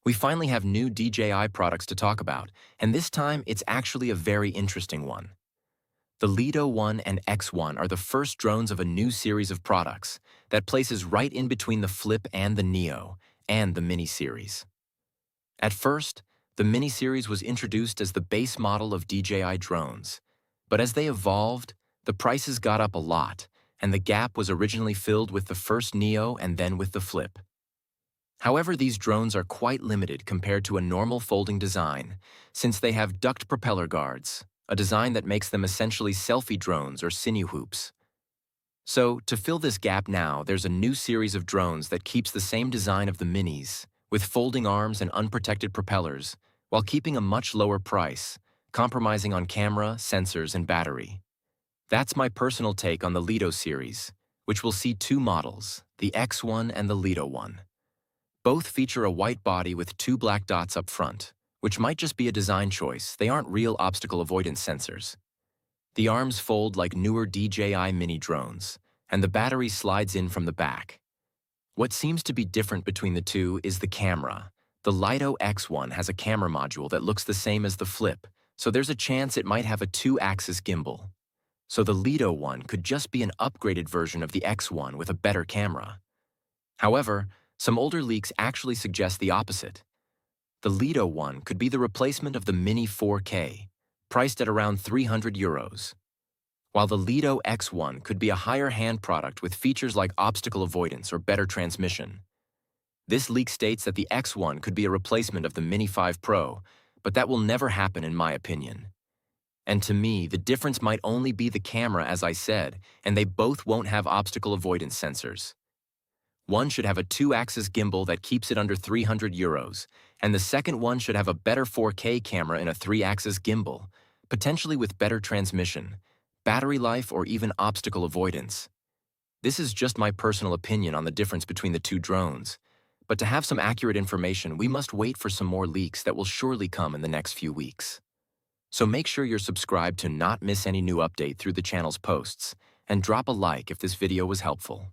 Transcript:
We finally have new DJI products to talk about, and this time it's actually a very interesting one. The Lito X1 and X1 are the first drones of a new series of products that places right in between the Flip and the Neo and the Mini series. At first, the Mini series was introduced as the base model of DJI drones, but as they evolved, the prices got up a lot, and the gap was originally filled with the first Neo and then with the Flip. However, these drones are quite limited compared to a normal folding design, since they have duct propeller guards, a design that makes them essentially selfie drones or sinew hoops. So, to fill this gap now, there's a new series of drones that keeps the same design of the Minis, with folding arms and unprotected propellers, while keeping a much lower price, compromising on camera, sensors, and battery. That's my personal take on the Lito series, which will see two models, the X1 and the Lito X1. Both feature a white body with two black dots up front, which might just be a design choice. They aren't real obstacle avoidance sensors. The arms fold like newer DJI mini drones, and the battery slides in from the back. What seems to be different between the two is the camera. The Lito X1 has a camera module that looks the same as the Flip, so there's a chance it might have a two-axis gimbal. So the Lito one could just be an upgraded version of the X1 with a better camera. However, some older leaks actually suggest the opposite. The Lito one could be the replacement of the Mini 4K, priced at around €300, while the Lito X1 could be a higher-hand product with features like obstacle avoidance or better transmission. This leak states that the X1 could be a replacement of the Mini 5 Pro, but that will never happen in my opinion. And to me, the difference might only be the camera, as I said, and they both won't have obstacle avoidance sensors. One should have a two-axis gimbal that keeps it under €300, and the second one should have a better 4K camera in a three-axis gimbal, potentially with better transmission, battery life, or even obstacle avoidance. This is just my personal opinion on the difference between the two drones, but to have some accurate information, we must wait for some more leaks that will surely come in the next few weeks. So make sure you're subscribed to not miss any new update through the channel's posts, and drop a like if this video was helpful.